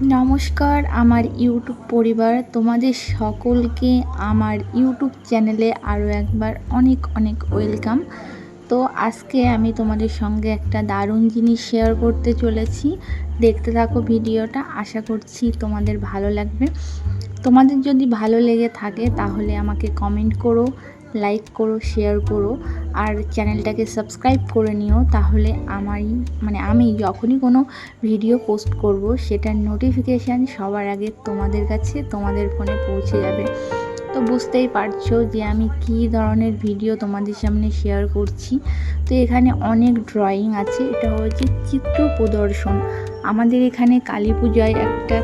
নমস্কার আমার ইউটিউব পরিবার, তোমাদের সকলকে আমার ইউটিউব চ্যানেলে আরও একবার অনেক অনেক ওয়েলকাম। তো আজকে আমি তোমাদের সঙ্গে একটা দারুণ জিনিস শেয়ার করতে চলেছি। দেখতে থাকো ভিডিওটা, আশা করছি তোমাদের ভালো লাগবে। তোমাদের যদি ভালো লেগে থাকে তাহলে আমাকে কমেন্ট করো, লাইক করো, শেয়ার করো, আর চ্যানেলটাকে সাবস্ক্রাইব করে নিও। তাহলে আমি যখনই কোনো ভিডিও পোস্ট করব সেটার নোটিফিকেশান সবার আগে তোমাদের কাছে, তোমাদের ফোনে পৌঁছে যাবে। তো বুঝতেই পারছো যে আমি কী ধরনের ভিডিও তোমাদের সামনে শেয়ার করছি। তো এখানে অনেক ড্রয়িং আছে, এটা হচ্ছে চিত্র প্রদর্শন। আমাদের এখানে কালী পূজায় একটা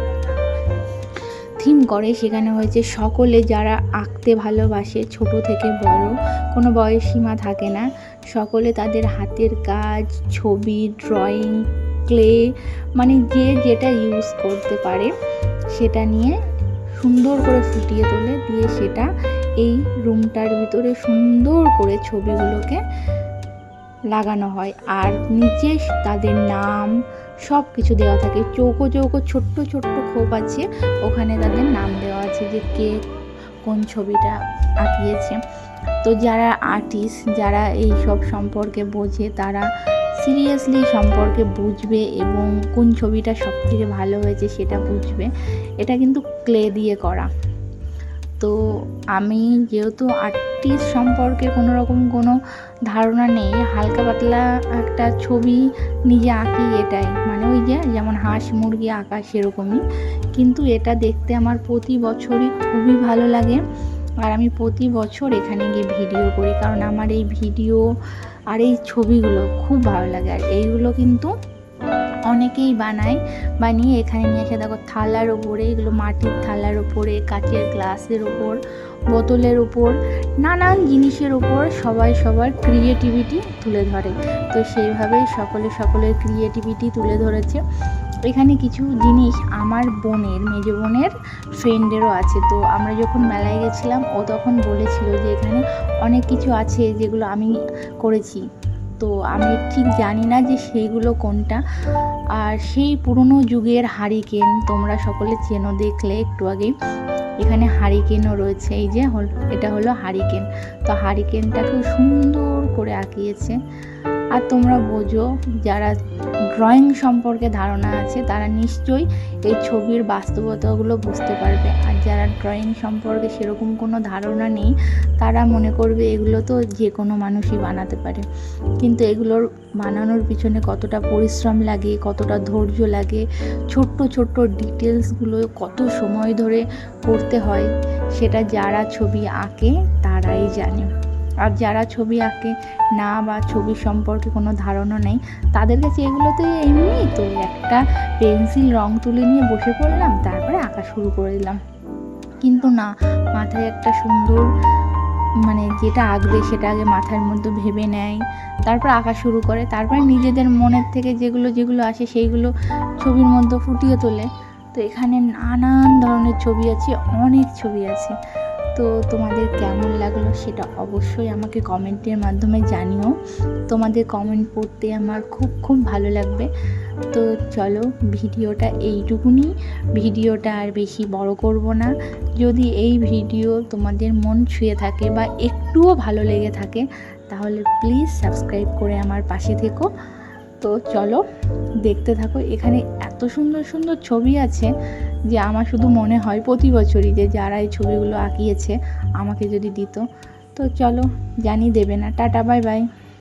থিম করে, সেখানে হয়েছে সকলে যারা আঁকতে ভালোবাসে, ছোট থেকে বড়, কোনো বয়স সীমা থাকে না। সকলে তাদের হাতের কাজ, ছবি, ড্রয়িং, ক্লে, মানে যে যেটা ইউজ করতে পারে সেটা নিয়ে সুন্দর করে ফুটিয়ে তোলে, দিয়ে সেটা এই রুমটার ভিতরে সুন্দর করে ছবিগুলোকে লাগানো হয়। আর নিচে তাদের নাম সব কিছু দেওয়া থাকে। চৌকো চৌকো ছোট্ট ছোট্ট খোপ আছে, ওখানে তাদের নাম দেওয়া আছে যে কে কোন ছবিটা আঁকিয়েছে। তো যারা আর্টিস্ট, যারা এই সব সম্পর্কে বোঝে, তারা সিরিয়াসলি সম্পর্কে বুঝবে এবং কোন ছবিটা সবথেকে ভালো হয়েছে সেটা বুঝবে। এটা কিন্তু ক্লে দিয়ে করা। তো আমি যেহেতু আর্টিস্ট সম্পর্কে কোনো ধারণা নেই, হালকা পাতলা একটা ছবি নিজে আঁকি, এটাই মানে ওই যেমন হাঁস মুরগি আঁকা সেরকমই। কিন্তু এটা দেখতে আমার প্রতি বছরই খুবই ভালো লাগে, আর আমি প্রতি বছর এখানে গিয়ে ভিডিও করি, কারণ আমার এই ভিডিও আর এই ছবিগুলো খুব ভালো লাগে। আর এইগুলো কিন্তু অনেকেই বানিয়ে এখানে নিয়ে এসে দেখো থালার ওপরে, এগুলো মাটির থালার ওপরে, কাচের গ্লাসের ওপর, বোতলের ওপর, নানান জিনিসের ওপর সবার ক্রিয়েটিভিটি তুলে ধরে। তো সেইভাবেই সকলের ক্রিয়েটিভিটি তুলে ধরেছে। এখানে কিছু জিনিস আমার মেজ বোনের ফ্রেন্ডেরও আছে। তো আমরা যখন মেলায় গেছিলাম, ও তখন বলেছিল যে এখানে অনেক কিছু আছে যেগুলো আমি করেছি। তো আমি ঠিক জানি না যে সেইগুলো কোনটা। আর সেই পুরনো যুগের হারিকেন তোমরা সকলে চেনো, দেখলে একটু আগেই এখানে হারিকেনও রয়েছে। এই যে এটা হলো হারিকেন। তো হারিকেনটাকেও সুন্দর করে আঁকিয়েছে। আর তোমরা বোঝো, যারা ড্রয়িং সম্পর্কে ধারণা আছে তারা নিশ্চয়ই এই ছবির বাস্তবতাগুলো বুঝতে পারবে। আর যারা ড্রয়িং সম্পর্কে সেরকম কোনো ধারণা নেই, তারা মনে করবে এগুলো তো যে কোনো মানুষই বানাতে পারে। কিন্তু এগুলোর বানানোর পিছনে কতটা পরিশ্রম লাগে, কতটা ধৈর্য লাগে, ছোট্ট ছোট্ট ডিটেলসগুলো কত সময় ধরে করতে হয়, সেটা যারা ছবি আঁকে তারাই জানে। আর যারা ছবি আঁকে না বা ছবি সম্পর্কে কোনো ধারণা নেই, তাদের কাছে এগুলো তো এমনি, তো একটা পেন্সিল রং তুলে নিয়ে বসে পড়লাম, তারপরে আঁকা শুরু করে দিলাম। কিন্তু না, মাথায় একটা সুন্দর যেটা আঁকবে সেটা আগে মাথার মধ্যে ভেবে নেয়, তারপর আঁকা শুরু করে, তারপরে নিজেদের মনের থেকে যেগুলো আসে সেইগুলো ছবির মধ্যে ফুটিয়ে তোলে। তো এখানে নানান ধরনের ছবি আছে, অনেক ছবি আছে। তো তোমাদের কেমন লাগলো সেটা অবশ্যই আমাকে কমেন্টের মাধ্যমে জানিও। তোমাদের কমেন্ট পড়তে আমার খুব ভালো লাগবে। তো চলো, ভিডিওটা এইটুকুনি, ভিডিওটা আর বেশি বড় করব না। যদি এই ভিডিও তোমাদের মন ছুঁয়ে থাকে বা একটুও ভালো লেগে থাকে, তাহলে প্লিজ সাবস্ক্রাইব করে আমার পাশে থেকো। তো চলো দেখতে থাকো। এখানে এত সুন্দর সুন্দর ছবি আছে যে আমার শুধু মনে হয় প্রতি বছরই যে যারা এই ছবিগুলো আঁকিয়েছে আমাকে যদি দিত। তো চলো, জানি দেবে না। Tata, bye bye.